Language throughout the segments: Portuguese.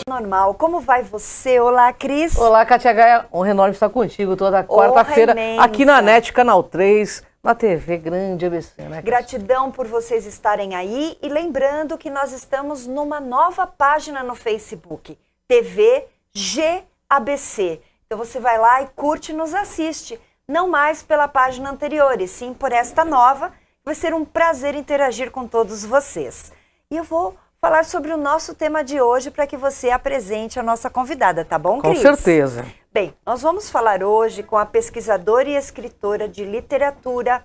Normal. Como vai você? Olá, Cris. Olá, Kátia Gaia. Honra enorme estar contigo toda quarta-feira aqui na NET, Canal 3, na TV Grande ABC, né, Kátia? Gratidão por vocês estarem aí e lembrando que nós estamos numa nova página no Facebook, TV GABC. Então você vai lá e curte e nos assiste. Não mais pela página anterior, e sim por esta nova. Vai ser um prazer interagir com todos vocês. E eu vou falar sobre o nosso tema de hoje para que você apresente a nossa convidada, tá bom, Cris? Com certeza. Bem, nós vamos falar hoje com a pesquisadora e escritora de literatura.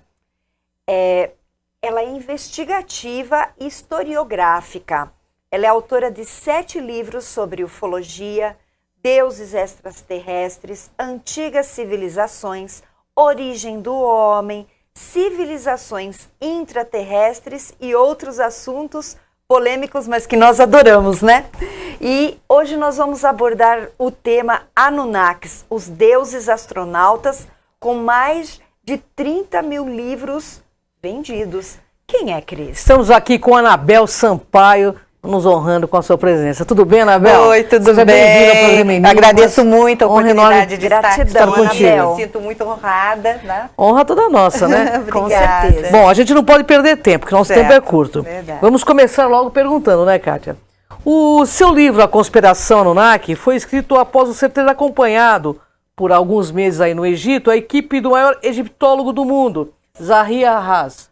Ela é investigativa e historiográfica. Ela é autora de 7 livros sobre ufologia, deuses extraterrestres, antigas civilizações, origem do homem, civilizações intraterrestres e outros assuntos polêmicos, mas que nós adoramos, né? E hoje nós vamos abordar o tema Anunnakis, os deuses astronautas, com mais de 30 mil livros vendidos. Quem é, Cris? Estamos aqui com a Anabel Sampaio, nos honrando com a sua presença. Tudo bem, Anabel? Oi, tudo bem? Agradeço muito a oportunidade de estar contigo. Eu sinto muito honrada, né? Honra toda nossa, né? Com certeza. Bom, a gente não pode perder tempo, porque nosso tempo é curto. Verdade. Vamos começar logo perguntando, né, Kátia? O seu livro, A Conspiração Anunnaki, foi escrito após você ter acompanhado, por alguns meses aí no Egito, a equipe do maior egiptólogo do mundo, Zahi Hawass.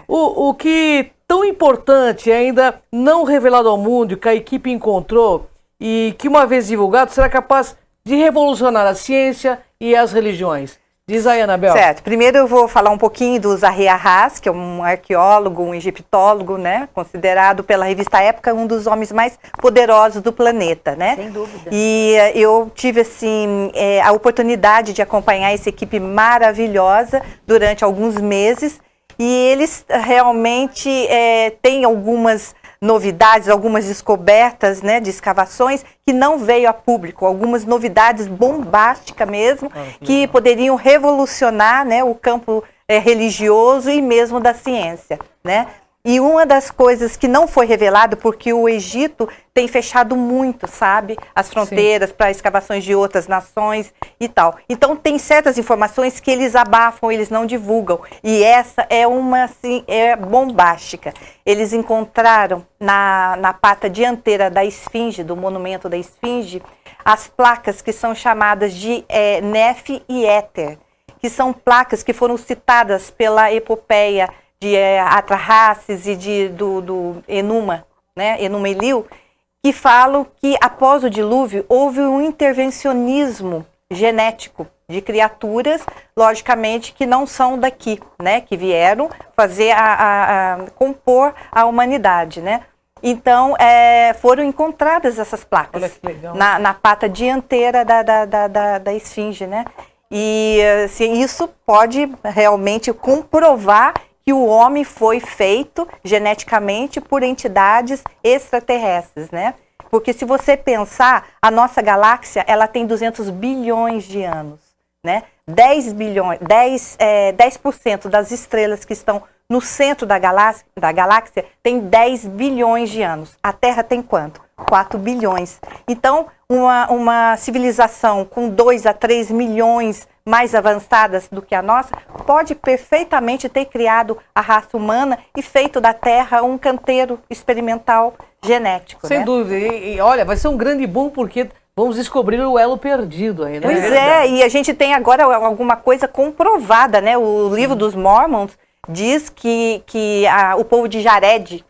O que tão importante, ainda não revelado ao mundo, que a equipe encontrou e que, uma vez divulgado, será capaz de revolucionar a ciência e as religiões? Diz aí, Anabel. Certo. Primeiro eu vou falar um pouquinho do Zahi Hawass, que é um arqueólogo, um egiptólogo, né? Considerado pela revista Época um dos homens mais poderosos do planeta, né? Sem dúvida. E eu tive, assim, a oportunidade de acompanhar essa equipe maravilhosa durante alguns meses. E eles realmente têm algumas novidades, algumas descobertas, né, de escavações que não veio a público, algumas novidades bombásticas mesmo, que poderiam revolucionar, né, o campo religioso e mesmo da ciência, né? E uma das coisas que não foi revelado, porque o Egito tem fechado muito, sabe, as fronteiras para escavações de outras nações e tal. Então tem certas informações que eles abafam, eles não divulgam. E essa é uma, assim, bombástica. Eles encontraram na pata dianteira da esfinge, do monumento da esfinge, as placas que são chamadas de Nefe e Éter, que são placas que foram citadas pela epopeia de Atrahasis e do Enuma, né, Enuma Eliu, que falam que após o dilúvio houve um intervencionismo genético de criaturas, logicamente, que não são daqui, né, que vieram fazer compor a humanidade, né. Então, foram encontradas essas placas. Olha que legal. Na pata dianteira da esfinge, né. E assim, isso pode realmente comprovar que o homem foi feito geneticamente por entidades extraterrestres, né? Porque se você pensar, a nossa galáxia, ela tem 200 bilhões de anos, né? 10% das estrelas que estão no centro da galáxia tem 10 bilhões de anos. A Terra tem quanto? 4 bilhões. Então, uma civilização com 2 a 3 milhões mais avançadas do que a nossa, pode perfeitamente ter criado a raça humana e feito da Terra um canteiro experimental genético. Sem né? dúvida. E olha, vai ser um grande boom porque vamos descobrir o elo perdido aí, né? Pois e a gente tem agora alguma coisa comprovada, né? O livro dos Mormons diz que o povo de Jared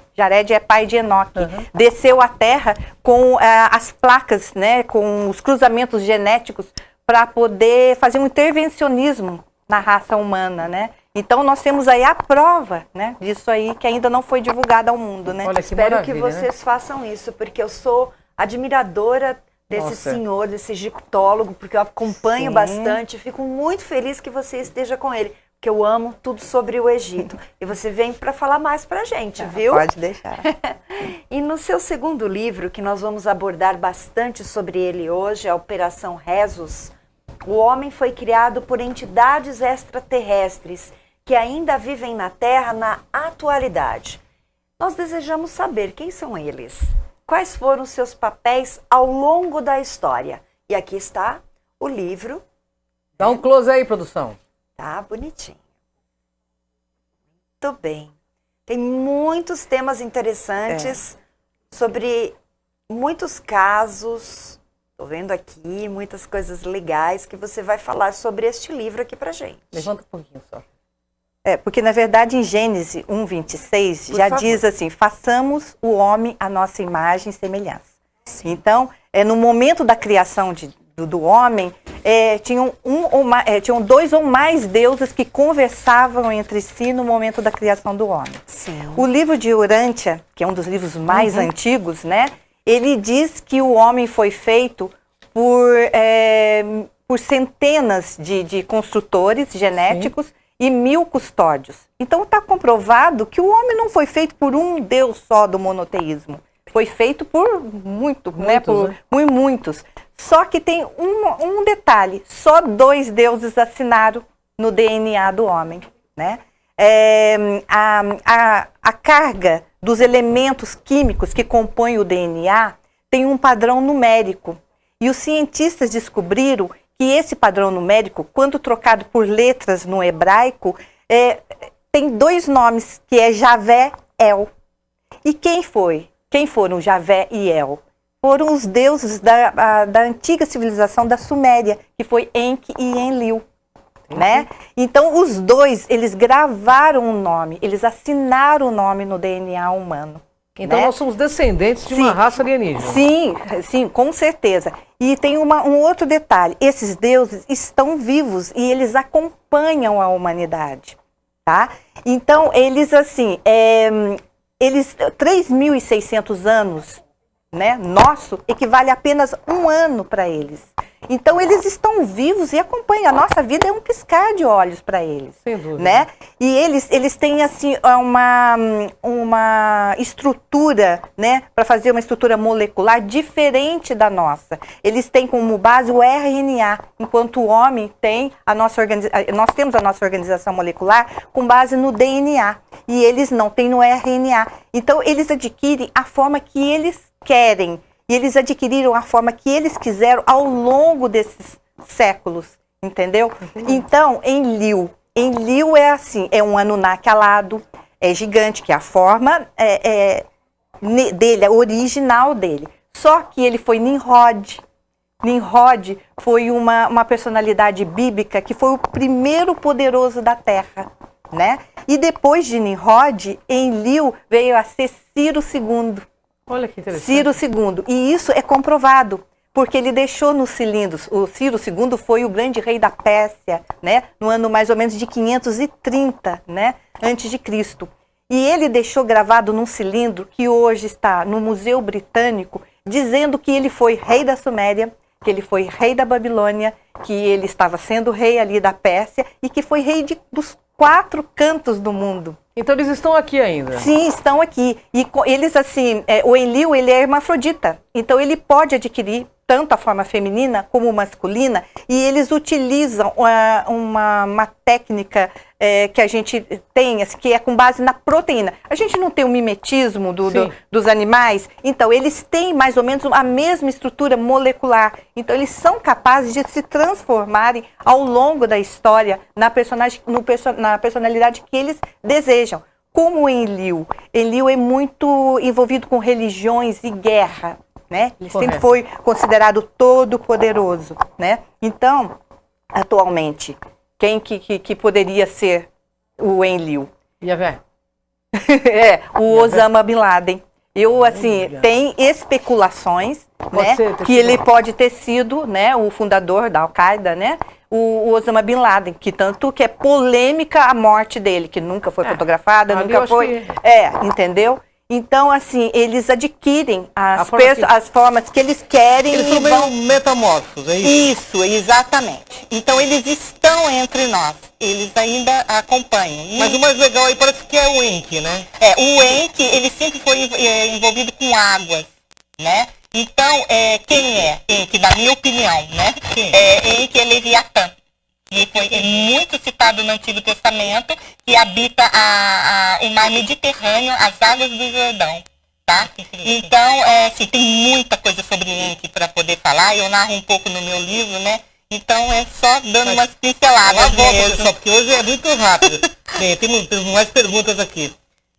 é pai de Enoque, desceu à Terra com as placas, né? Com os cruzamentos genéticos para poder fazer um intervencionismo na raça humana, né? Então nós temos aí a prova, né, disso aí que ainda não foi divulgada ao mundo, né? Olha, espero que vocês façam isso, porque eu sou admiradora desse senhor, desse egiptólogo, porque eu acompanho bastante, fico muito feliz que você esteja com ele, porque eu amo tudo sobre o Egito. E você vem para falar mais pra gente, viu? Pode deixar. E no no seu segundo livro, que nós vamos abordar bastante sobre ele hoje, a Operação Rezos, o homem foi criado por entidades extraterrestres que ainda vivem na Terra na atualidade. Nós desejamos saber quem são eles, quais foram seus papéis ao longo da história. E aqui está o livro. Dá um close aí, produção. Tá bonitinho. Muito bem. Tem muitos temas interessantes sobre muitos casos. Estou vendo aqui muitas coisas legais que você vai falar sobre este livro aqui pra gente. Levanta um pouquinho só. Porque na verdade em Gênesis 1:26 já diz assim, façamos o homem à nossa imagem e semelhança. Sim. Então, no momento da criação do homem, tinham dois ou mais deuses que conversavam entre si no momento da criação do homem. Sim. O livro de Urântia, que é um dos livros mais antigos, né? Ele diz que o homem foi feito por centenas de construtores genéticos. Sim. E 1000 custódios. Então está comprovado que o homem não foi feito por um Deus só do monoteísmo. Foi feito por muitos. Muitos. Só que tem um detalhe, só 2 deuses assinaram no DNA do homem. Né? A carga dos elementos químicos que compõem o DNA tem um padrão numérico. E os cientistas descobriram que esse padrão numérico, quando trocado por letras no hebraico, tem 2 nomes, que é Javé e El. E quem foi? Quem foram Javé e El? Foram os deuses da antiga civilização da Suméria, que foi Enki e Enlil. Né? Então, os 2, eles gravaram o nome, eles assinaram o nome no DNA humano. Então, nós somos descendentes de uma raça alienígena. Sim, com certeza. E tem um outro detalhe. Esses deuses estão vivos e eles acompanham a humanidade. Tá? Então, eles, assim, 3.600 anos, né, nosso, equivale a apenas 1 ano para eles. Então, eles estão vivos e acompanham. A nossa vida é um piscar de olhos para eles. Sem dúvida. Né? E eles têm, assim, uma estrutura, né, para fazer uma estrutura molecular diferente da nossa. Eles têm como base o RNA, enquanto o homem tem nós temos a nossa organização molecular com base no DNA. E eles não têm no RNA. Então, eles adquirem a forma que eles querem. E eles adquiriram a forma que eles quiseram ao longo desses séculos, entendeu? Então, Enlil é assim, é um Anunnaki alado, é gigante, que é a forma dele, a original dele. Só que ele foi Nimrod. Nimrod foi uma personalidade bíblica que foi o primeiro poderoso da Terra, né? E depois de Nimrod, Enlil veio a ser Ciro II. Olha que interessante. Ciro II. E isso é comprovado, porque ele deixou nos cilindros. O Ciro II foi o grande rei da Pérsia, né, no ano mais ou menos de 530, né, antes de Cristo. E ele deixou gravado num cilindro que hoje está no Museu Britânico, dizendo que ele foi rei da Suméria, que ele foi rei da Babilônia, que ele estava sendo rei ali da Pérsia e que foi rei dos 4 cantos do mundo. Então eles estão aqui ainda? Sim, estão aqui. E eles, assim, o Enlil, ele é hermafrodita. Então ele pode adquirir tanto a forma feminina como masculina, e eles utilizam uma técnica que a gente tem, assim, que é com base na proteína. A gente não tem o mimetismo dos animais, então eles têm mais ou menos a mesma estrutura molecular. Então eles são capazes de se transformarem ao longo da história na personalidade que eles desejam. Como o Enlil. Enlil é muito envolvido com religiões e guerra. Né? Ele sempre foi considerado todo-poderoso, né? Então, atualmente, quem que poderia ser o Enlil? Javé. O Osama Bin Laden. Tem especulações, né, que ele pode ter sido, né, o fundador da Al-Qaeda, né? O Osama Bin Laden, que tanto que é polêmica a morte dele, que nunca foi fotografada, nunca foi... entendeu? Então, assim, eles adquirem as formas que eles querem. Eles são meio metamorfos, é isso? Isso, exatamente. Então, eles estão entre nós. Eles ainda acompanham. Mas o mais legal aí parece que é o Enki, né? O Enki, ele sempre foi envolvido com águas, né? Então, quem é Enki, na minha opinião, né? Enki é Leviatã. E foi muito citado no Antigo Testamento, que habita o mar Mediterrâneo, as águas do Jordão, tá? Então, assim, tem muita coisa sobre Enki para poder falar, eu narro um pouco no meu livro, né? Então, é só dando umas pinceladas mesmo. Pessoal, porque hoje é muito rápido. Bem, temos mais perguntas aqui.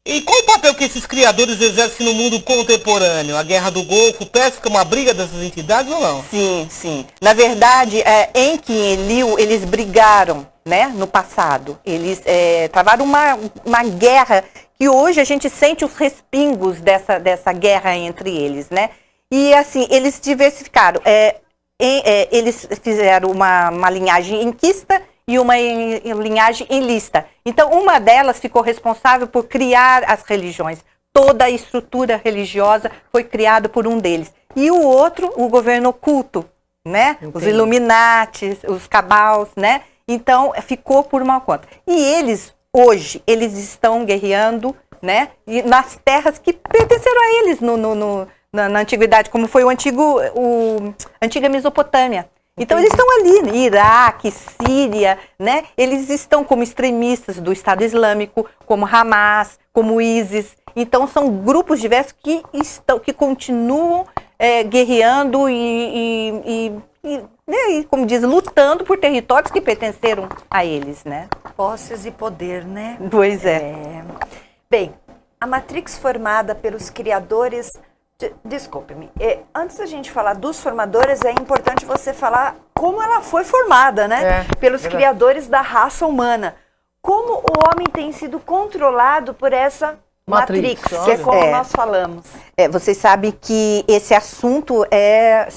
E qual o papel que esses criadores exercem no mundo contemporâneo? A Guerra do Golfo, Pérsico, uma briga dessas entidades ou não? Sim, sim. Na verdade, Enki e Enlil, eles brigaram, né, no passado. Eles travaram uma guerra que hoje a gente sente os respingos dessa guerra entre eles, né? E assim, eles diversificaram. Eles fizeram uma linhagem enquista e uma linhagem enlista. Então, uma delas ficou responsável por criar as religiões. Toda a estrutura religiosa foi criada por um deles. E o outro, o governo oculto, né? Entendi. Os Illuminati, os Cabals, né? Então, ficou por uma conta. E eles, hoje, eles estão guerreando, né? E nas terras que pertenceram a eles na antiguidade, como foi a antiga Mesopotâmia. Então, eles estão ali, Iraque, Síria, né? Eles estão como extremistas do Estado Islâmico, como Hamas, como ISIS. Então, são grupos diversos que continuam guerreando e, como diz, lutando por territórios que pertenceram a eles, né? Posses e poder, né? Pois é. Bem, a Matrix formada pelos criadores... Desculpe-me, antes da gente falar dos formadores, é importante você falar como ela foi formada, né? Pelos criadores da raça humana. Como o homem tem sido controlado por essa Matrix, que é como nós falamos. Vocês sabem que esse assunto é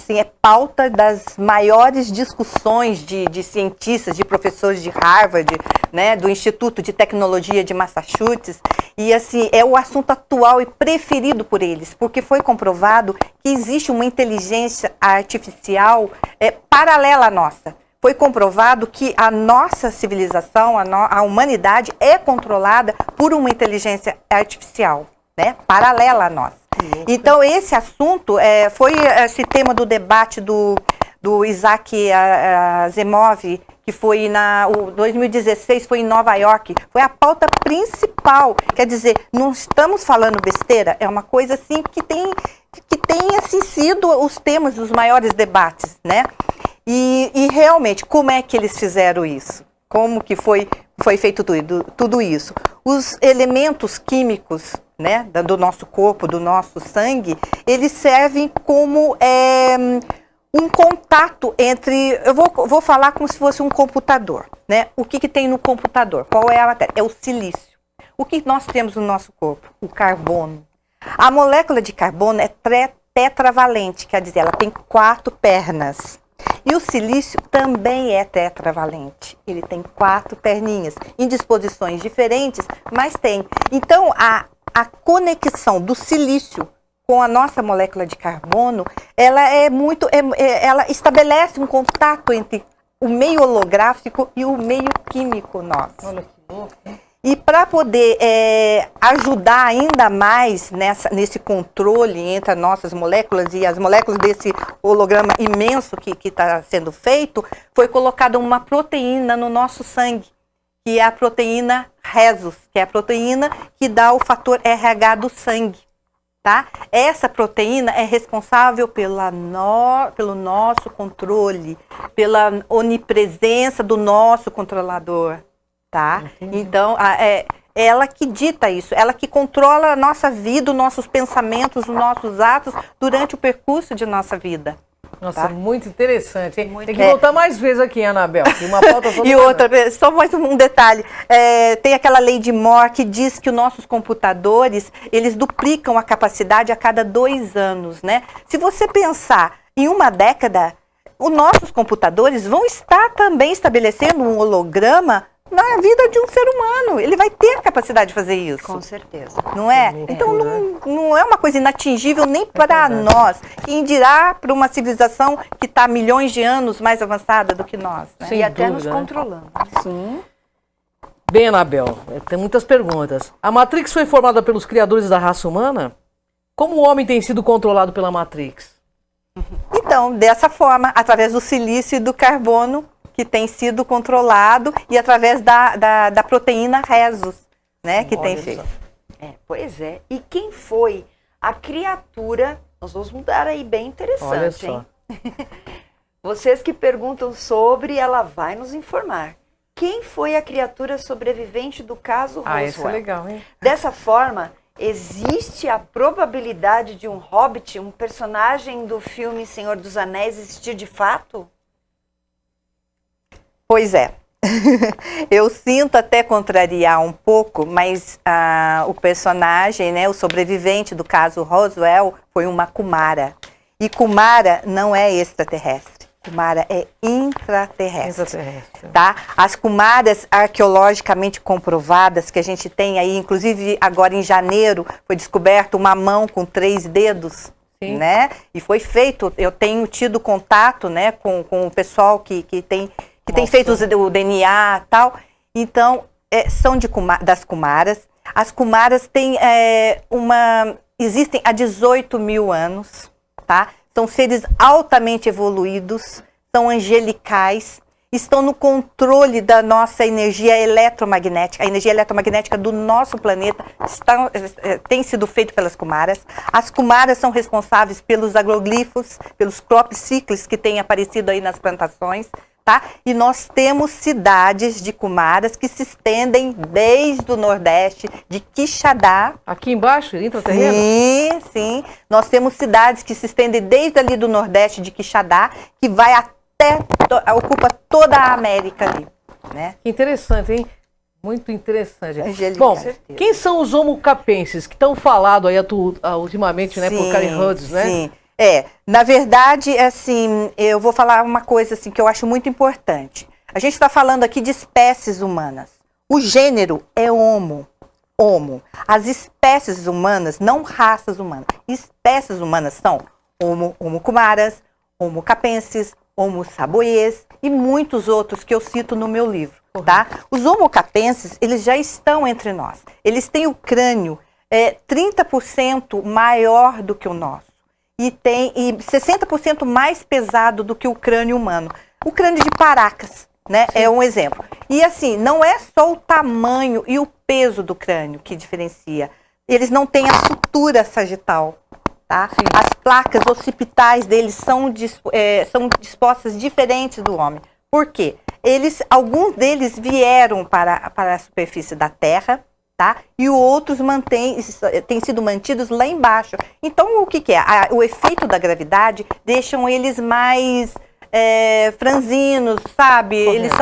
pauta das maiores discussões de cientistas, de professores de Harvard, né, do Instituto de Tecnologia de Massachusetts. E assim, é o assunto atual e preferido por eles, porque foi comprovado que existe uma inteligência artificial paralela à nossa. Foi comprovado que a nossa civilização, a humanidade é controlada por uma inteligência artificial, né, paralela à nossa. Então, esse assunto foi esse tema do debate do Isaac Asimov, que foi 2016, foi em Nova York. Foi a pauta principal. Quer dizer, não estamos falando besteira, é uma coisa assim que tem assim, sido os temas dos maiores debates, né? E realmente, como é que eles fizeram isso? Como que foi feito tudo isso? Os elementos químicos, né, do nosso corpo, do nosso sangue, eles servem como um contato entre... Eu vou falar como se fosse um computador, né? O que tem no computador? Qual é a matéria? É o silício. O que nós temos no nosso corpo? O carbono. A molécula de carbono é tetravalente, quer dizer, ela tem 4 pernas. E o silício também é tetravalente. Ele tem 4 perninhas, em disposições diferentes, mas tem. Então, a conexão do silício com a nossa molécula de carbono, ela ela estabelece um contato entre o meio holográfico e o meio químico nosso. Olha que louco, hein? E para poder ajudar ainda mais nesse controle entre as nossas moléculas e as moléculas desse holograma imenso que está sendo feito, foi colocada uma proteína no nosso sangue, que é a proteína Rhesus, que é a proteína que dá o fator RH do sangue. Tá? Essa proteína é responsável pelo nosso controle, pela onipresença do nosso controlador. Tá? Então, ela que dita isso, ela que controla a nossa vida, os nossos pensamentos, os nossos atos durante o percurso de nossa vida. Nossa, tá? Muito interessante, hein? Tem que voltar mais vezes aqui, Anabel. Uma pauta e outra, só mais um detalhe, tem aquela lei de Moore que diz que os nossos computadores, eles duplicam a capacidade a cada 2 anos, né? Se você pensar em uma década, os nossos computadores vão estar também estabelecendo um holograma na vida de um ser humano. Ele vai ter a capacidade de fazer isso. Com certeza. Não é? Então não é uma coisa inatingível nem para nós. Quem dirá para uma civilização que está milhões de anos mais avançada do que nós. Né? E até nos né? controlando. Sim. Bem, Anabel, tem muitas perguntas. A Matrix foi formada pelos criadores da raça humana? Como o homem tem sido controlado pela Matrix? Então, dessa forma, através do silício e do carbono, que tem sido controlado, e através da proteína Rhesus, né, que tem feito. Pois é. E quem foi a criatura? Nós vamos mudar aí, bem interessante, olha só. hein? Vocês que perguntam sobre, ela vai nos informar. Quem foi a criatura sobrevivente do caso Roswell? Isso é legal, hein? Dessa forma, existe a probabilidade de um hobbit, um personagem do filme Senhor dos Anéis, existir de fato? Pois é. Eu sinto até contrariar um pouco, mas o personagem, né, o sobrevivente do caso Roswell, foi uma Kumara. E Kumara não é extraterrestre. Kumara é intraterrestre. Tá? As Kumaras arqueologicamente comprovadas que a gente tem aí, inclusive agora em janeiro, foi descoberto uma mão com 3 dedos. Sim. Né? E foi feito, eu tenho tido contato, né, com o pessoal que tem feito o DNA e tal. Então, são das Kumaras. As Kumaras têm existem há 18 mil anos, tá? São seres altamente evoluídos, são angelicais, estão no controle da nossa energia eletromagnética. A energia eletromagnética do nosso planeta tem sido feita pelas Kumaras. As Kumaras são responsáveis pelos agroglifos, pelos crop cycles que têm aparecido aí nas plantações. Tá? E nós temos cidades de Kumaras que se estendem desde o Nordeste, de Quixadá. Aqui embaixo, intraterreno? Sim, sim. Nós temos cidades que se estendem desde ali do Nordeste, de Quixadá, que vai ocupa toda a América ali. Né? Que interessante, hein? Muito interessante. Angélica, bom, quem são os Homo capenses que estão falados aí ultimamente, né, por Karen Hudson, né? Sim. Na verdade, assim, eu vou falar uma coisa assim, que eu acho muito importante. A gente está falando aqui de espécies humanas. O gênero é Homo. As espécies humanas, não raças humanas. Espécies humanas são Homo Kumaras, Homo capenses, Homo saboiês e muitos outros que eu cito no meu livro. Tá? Os Homo capenses, eles já estão entre nós. Eles têm o crânio 30% maior do que o nosso. E 60% mais pesado do que o crânio humano. O crânio de Paracas, né, é um exemplo. E assim, não é só o tamanho e o peso do crânio que diferencia. Eles não têm a sutura sagital. Tá? As placas occipitais deles são dispostas diferentes do homem. Por quê? Alguns deles vieram para a superfície da Terra, tá? E outros têm sido mantidos lá embaixo. Então, o que é? O efeito da gravidade deixam eles mais franzinos, sabe? Eles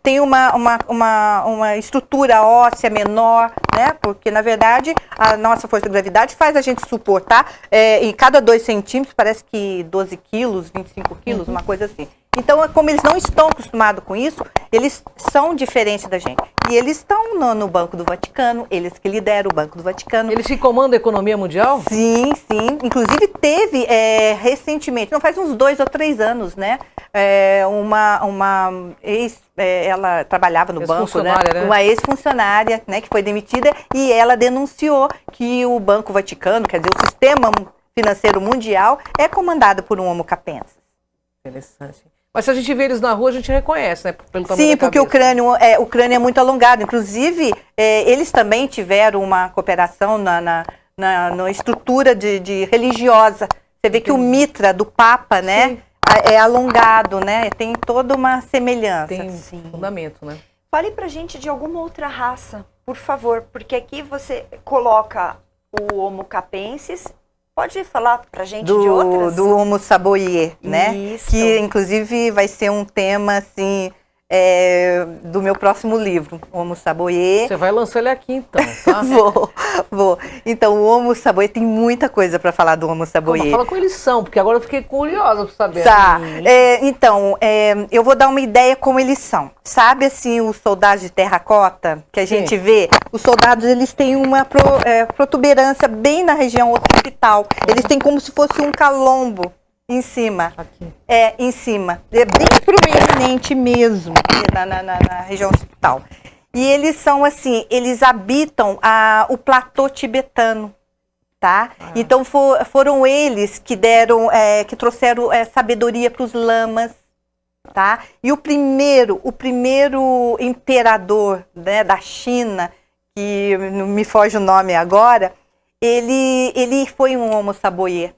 têm uma estrutura óssea menor, né? Porque, na verdade, a nossa força de gravidade faz a gente suportar em cada 2 centímetros, parece que 12 quilos, 25 quilos, uma coisa assim. Então, como eles não estão acostumados com isso, eles são diferentes da gente. E eles estão no Banco do Vaticano, eles que lideram o Banco do Vaticano. Eles que comandam a economia mundial? Sim, sim. Inclusive teve recentemente, não faz uns 2 ou 3 anos, né? Uma ela trabalhava no banco, né? Uma ex-funcionária, né, que foi demitida, e ela denunciou que o Banco Vaticano, quer dizer, o sistema financeiro mundial, é comandado por um Homo capensis. Interessante. Mas se a gente vê eles na rua, a gente reconhece, né? Pelo tamanho Sim, da porque o crânio é muito alongado. Inclusive, eles também tiveram uma cooperação na estrutura de religiosa. Você vê que o mitra do Papa, né, é alongado, né? Tem toda uma semelhança. Tem fundamento, né? Fale pra gente de alguma outra raça, por favor, porque aqui você coloca o Homo capensis. Pode falar pra gente de outras? Do Homo saboiê, né? Isso. Que, inclusive, vai ser um tema, assim, do meu próximo livro, Homo Saboie. Você vai lançar ele aqui então, tá? Vou. Então, o Homo Saboie, tem muita coisa para falar do Homo Saboie. Fala com eles são, porque agora eu fiquei curiosa para saber. Tá, então, eu vou dar uma ideia como eles são. Sabe, assim, os soldados de terracota, que a gente vê? Os soldados, eles têm uma protuberância bem na região occipital. Eles têm como se fosse um calombo em cima. Aqui. Em cima. É bem proeminente mesmo, na região occipital. E eles são assim, eles habitam o platô tibetano, tá? Então foram eles que deram, que trouxeram sabedoria para os lamas, tá? E o primeiro imperador, né, da China, que não me foge o nome agora, ele foi um Homo Saboie.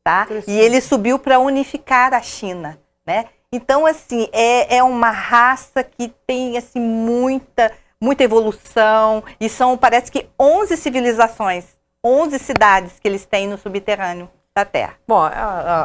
Tá? E ele subiu para unificar a China, né? Então, assim, é uma raça que tem, assim, muita evolução, e parece que 11 civilizações, 11 cidades que eles têm no subterrâneo da Terra. Bom,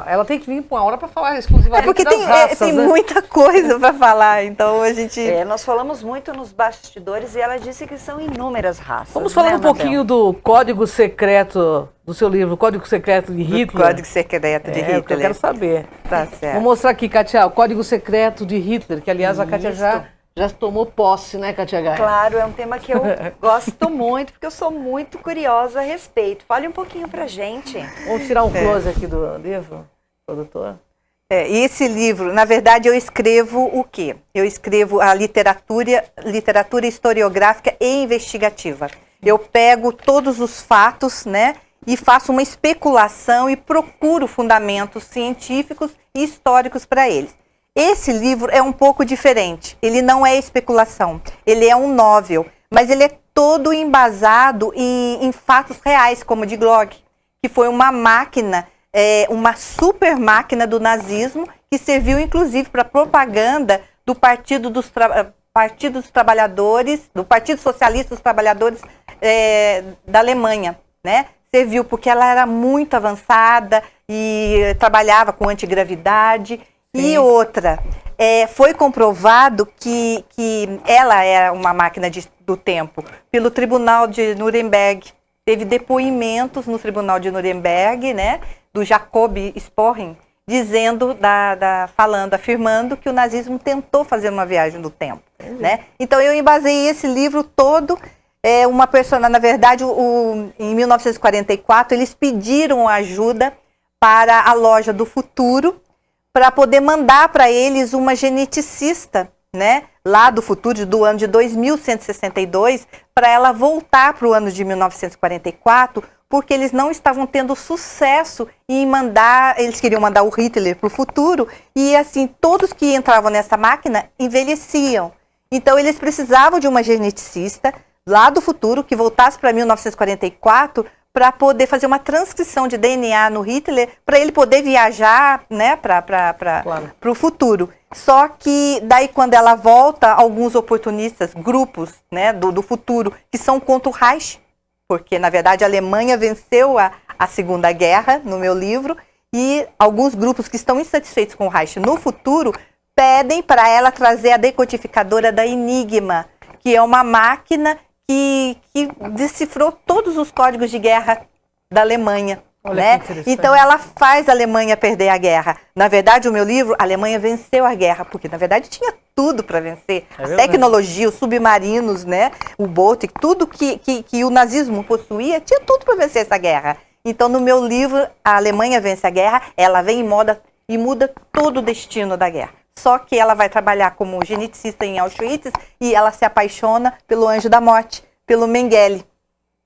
ela tem que vir para uma hora para falar exclusivamente porque das raças, tem né? muita coisa para falar, então a gente... nós falamos muito nos bastidores e ela disse que são inúmeras raças. Vamos falar um pouquinho do código secreto do seu livro, Código Secreto de Hitler. Código Secreto de Hitler. Que eu quero saber. Tá certo. Vou mostrar aqui, Kátia, o Código Secreto de Hitler, que aliás a Kátia já tomou posse, né, Kátia Gaia? Claro, é um tema que eu gosto muito, porque eu sou muito curiosa a respeito. Fale um pouquinho pra gente. Vamos tirar um close aqui do livro, produtor? E esse livro, na verdade, eu escrevo o quê? Eu escrevo a literatura historiográfica e investigativa. Eu pego todos os fatos, né, e faço uma especulação e procuro fundamentos científicos e históricos para eles. Esse livro é um pouco diferente, ele não é especulação, ele é um novel, mas ele é todo embasado em fatos reais, como o de Glock, que foi uma máquina, uma super máquina do nazismo, que serviu inclusive para propaganda do Partido dos Trabalhadores, do Partido Socialista dos Trabalhadores da Alemanha, né? Serviu porque ela era muito avançada e trabalhava com antigravidade. E outra, foi comprovado que ela era uma máquina do tempo pelo Tribunal de Nuremberg. Teve depoimentos no Tribunal de Nuremberg, né, do Jacob Sporring, dizendo, afirmando que o nazismo tentou fazer uma viagem do tempo, né? Então eu embasei esse livro todo, uma personagem, na verdade, em 1944 eles pediram ajuda para a Loja do Futuro, para poder mandar para eles uma geneticista, né, lá do futuro, do ano de 2162, para ela voltar para o ano de 1944, porque eles não estavam tendo sucesso em eles queriam mandar o Hitler para o futuro, e assim, todos que entravam nessa máquina envelheciam. Então eles precisavam de uma geneticista lá do futuro, que voltasse para 1944, para poder fazer uma transcrição de DNA no Hitler, para ele poder viajar, né, para o futuro. Só que daí quando ela volta, alguns oportunistas, grupos, né, do futuro, que são contra o Reich, porque na verdade a Alemanha venceu a Segunda Guerra, no meu livro, e alguns grupos que estão insatisfeitos com o Reich no futuro, pedem para ela trazer a decodificadora da Enigma, que é uma máquina que decifrou todos os códigos de guerra da Alemanha. Né? Então ela faz a Alemanha perder a guerra. Na verdade, o meu livro, a Alemanha venceu a guerra, porque na verdade tinha tudo para vencer. A tecnologia, os submarinos, né? O bote, tudo que o nazismo possuía, tinha tudo para vencer essa guerra. Então no meu livro, a Alemanha vence a guerra, ela vem e muda todo o destino da guerra. Só que ela vai trabalhar como geneticista em Auschwitz e ela se apaixona pelo anjo da morte, pelo Mengele.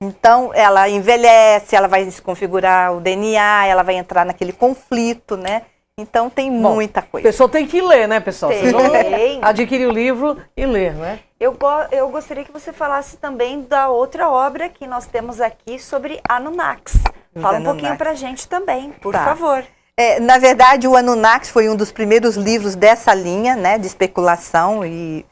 Então, ela envelhece, ela vai desconfigurar o DNA, ela vai entrar naquele conflito, né? Então, tem muita coisa. A pessoa tem que ler, né, pessoal? Tem. Vocês vão adquirir o livro e ler, né? Eu gostaria que você falasse também da outra obra que nós temos aqui sobre Anunnakis. Fala um pouquinho pra gente também, por favor. Na verdade, o Anunnakis foi um dos primeiros livros dessa linha, né, de especulação e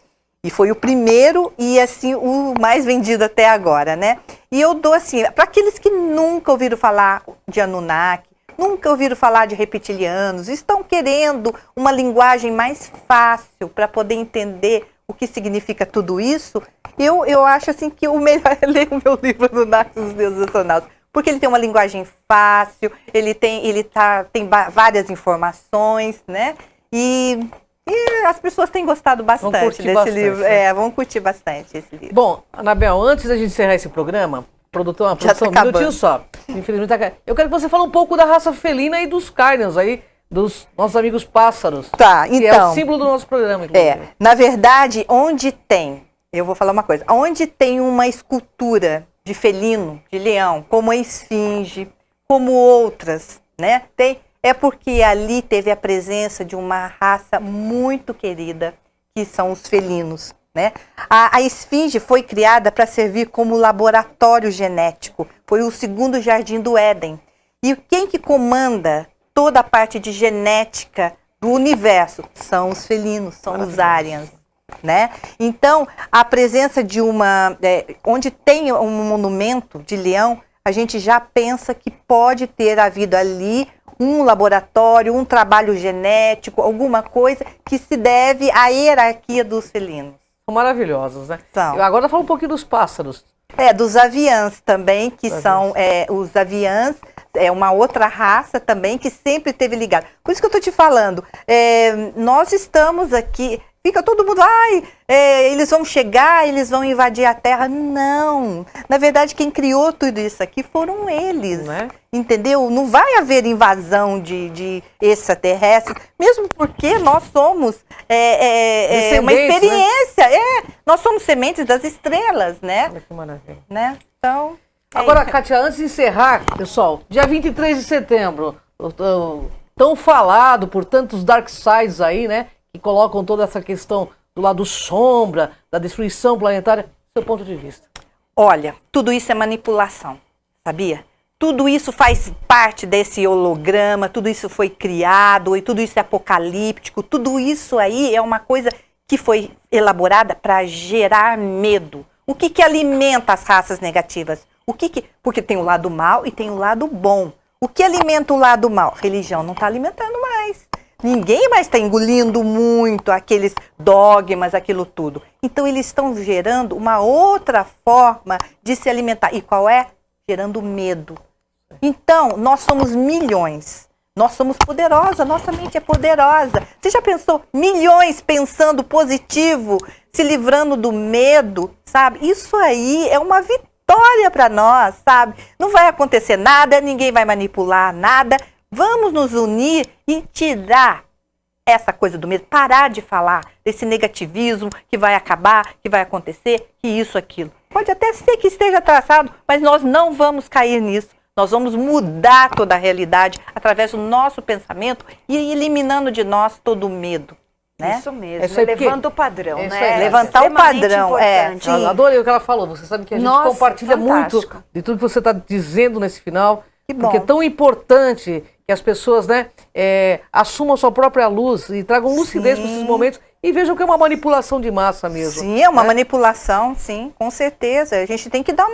foi o primeiro e, assim, o mais vendido até agora, né? E eu dou, assim, para aqueles que nunca ouviram falar de Anunnaki, nunca ouviram falar de reptilianos, estão querendo uma linguagem mais fácil para poder entender o que significa tudo isso. Eu acho assim que o melhor é ler o meu livro do Narcos dos Deuses Astronautas, porque ele tem uma linguagem fácil, ele tem várias informações, né? E as pessoas têm gostado bastante desse livro. Né? Vão curtir bastante esse livro. Bom, Anabel, antes da gente encerrar esse programa, produção, um minutinho só. Infelizmente tá acabando. Eu quero que você fale um pouco da raça felina e dos Cardinals aí, dos nossos amigos pássaros. Tá, então. Que é o símbolo do nosso programa. Na verdade, eu vou falar uma coisa, onde tem uma escultura de felino, de leão, como a esfinge, como outras, né? É porque ali teve a presença de uma raça muito querida, que são os felinos, né? A esfinge foi criada para servir como laboratório genético. Foi o segundo jardim do Éden. E quem que comanda toda a parte de genética do universo são os felinos, são os Arians, né? Então, a presença de onde tem um monumento de leão, a gente já pensa que pode ter havido ali um laboratório, um trabalho genético, alguma coisa que se deve à hierarquia dos felinos. São maravilhosos, né? São. Agora fala um pouquinho dos pássaros. Dos aviãs também, que são os aviãs, uma outra raça também que sempre esteve ligada. Por isso que eu estou te falando, nós estamos aqui, fica todo mundo, eles vão chegar, eles vão invadir a Terra. Não, na verdade quem criou tudo isso aqui foram eles, né? Entendeu? Não vai haver invasão de extraterrestres, mesmo porque nós somos uma experiência, né? Nós somos sementes das estrelas, né? Olha que maravilha. Né? Então, agora, Kátia, antes de encerrar, pessoal, dia 23 de setembro, tão falado por tantos dark sides aí, né? Que colocam toda essa questão do lado sombra, da destruição planetária, do seu ponto de vista. Olha, tudo isso é manipulação, sabia? Tudo isso faz parte desse holograma, tudo isso foi criado, e tudo isso é apocalíptico, tudo isso aí é uma coisa que foi elaborada para gerar medo. O que alimenta as raças negativas? Porque tem o lado mal e tem o lado bom. O que alimenta o lado mal? Religião não está alimentando mais. Ninguém mais está engolindo muito aqueles dogmas, aquilo tudo. Então eles estão gerando uma outra forma de se alimentar. E qual é? Gerando medo. Então, nós somos milhões. Nós somos poderosos, a nossa mente é poderosa. Você já pensou? Milhões pensando positivo, se livrando do medo, sabe? Isso aí é uma vitória para nós, sabe? Não vai acontecer nada, ninguém vai manipular nada. Vamos nos unir e tirar essa coisa do medo, parar de falar desse negativismo que vai acabar, que vai acontecer, que isso, aquilo. Pode até ser que esteja traçado, mas nós não vamos cair nisso. Nós vamos mudar toda a realidade através do nosso pensamento e eliminando de nós todo o medo. Né? Isso mesmo, elevando o padrão, né? Levantar o padrão. Adorei o que ela falou. Você sabe que a gente compartilha muito de tudo que você está dizendo nesse final. Que bom. Porque é tão importante que as pessoas, né, assumam a sua própria luz e tragam lucidez para esses momentos e vejam que é uma manipulação de massa mesmo. Sim, é uma manipulação, sim, com certeza. A gente tem que dar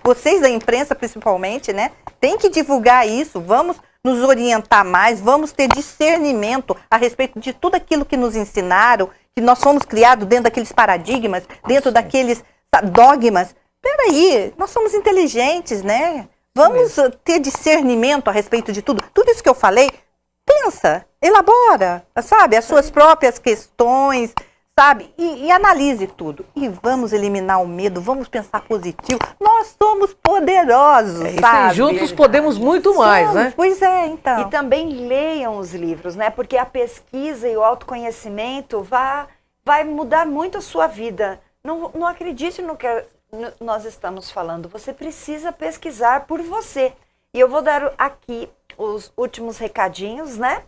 vocês da imprensa principalmente, né, tem que divulgar isso, vamos nos orientar mais, vamos ter discernimento a respeito de tudo aquilo que nos ensinaram, que nós fomos criados dentro daqueles paradigmas, dentro daqueles dogmas. Peraí, nós somos inteligentes, né? Vamos ter discernimento a respeito de tudo. Tudo isso que eu falei, pensa, elabora, sabe? As suas próprias questões, sabe? E analise tudo. E vamos eliminar o medo, vamos pensar positivo. Nós somos poderosos, sabe? E juntos podemos muito mais, né? Pois é, então. E também leiam os livros, né? Porque a pesquisa e o autoconhecimento vai mudar muito a sua vida. Não acredite no que nós estamos falando, você precisa pesquisar por você. E eu vou dar aqui os últimos recadinhos, né?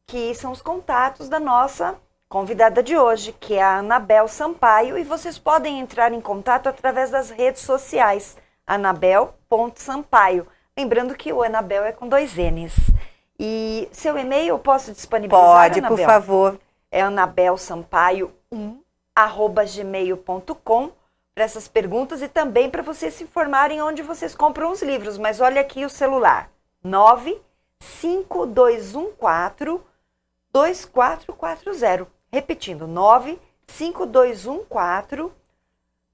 Que são os contatos da nossa convidada de hoje, que é a Anabel Sampaio, e vocês podem entrar em contato através das redes sociais, anabel.sampaio. Lembrando que o Anabel é com 2 N's. E seu e-mail eu posso disponibilizar, Pode, Anabel? por favor. É anabelsampaio1@gmail.com para essas perguntas e também para vocês se informarem onde vocês compram os livros. Mas olha aqui o celular, 95214-2440. Repetindo,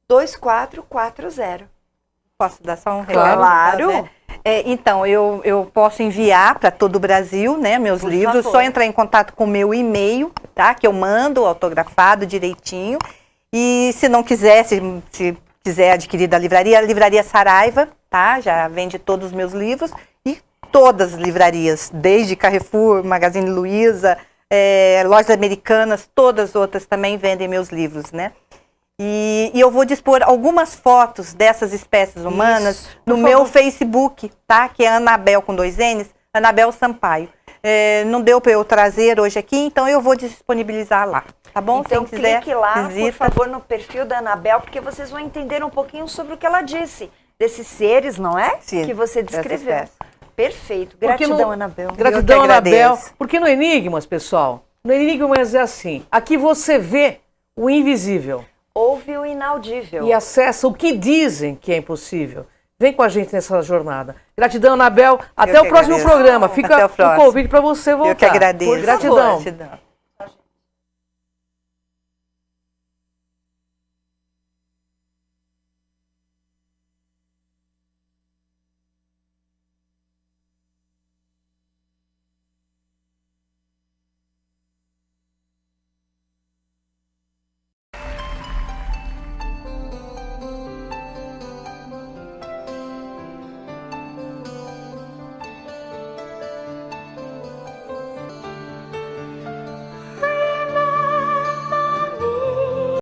95214-2440. Posso dar só um recado? Claro. Né? Então, eu posso enviar para todo o Brasil, né, meus Por livros, favor. só entrar em contato com o meu e-mail, tá? Que eu mando autografado direitinho. E se não quiser, se quiser adquirir da livraria, a Livraria Saraiva, tá? Já vende todos os meus livros. E todas as livrarias, desde Carrefour, Magazine Luiza, lojas americanas, todas as outras também vendem meus livros, né? E eu vou dispor algumas fotos dessas espécies humanas Isso, no meu Facebook, tá? Que é Anabel com 2 N's, Anabel Sampaio. Não deu para eu trazer hoje aqui, então eu vou disponibilizar lá, tá bom? Então Quem quiser, clique lá, visita. por favor, no perfil da Anabel, porque vocês vão entender um pouquinho sobre o que ela disse. Desses seres, não é? Sim, que você dessas descreveu. espécies. Perfeito. Porque Gratidão, no- Anabel. Gratidão, Eu que Anabel. agradeço. Porque no Enigmas, pessoal, no Enigmas é assim. Aqui você vê o invisível Ouve o inaudível. e acessa o que dizem que é impossível. Vem com a gente nessa jornada. Gratidão, Anabel. Até Eu o que próximo agradeço. programa. Até Fica o próximo. convite para você voltar. Eu que agradeço. Gratidão. Gratidão.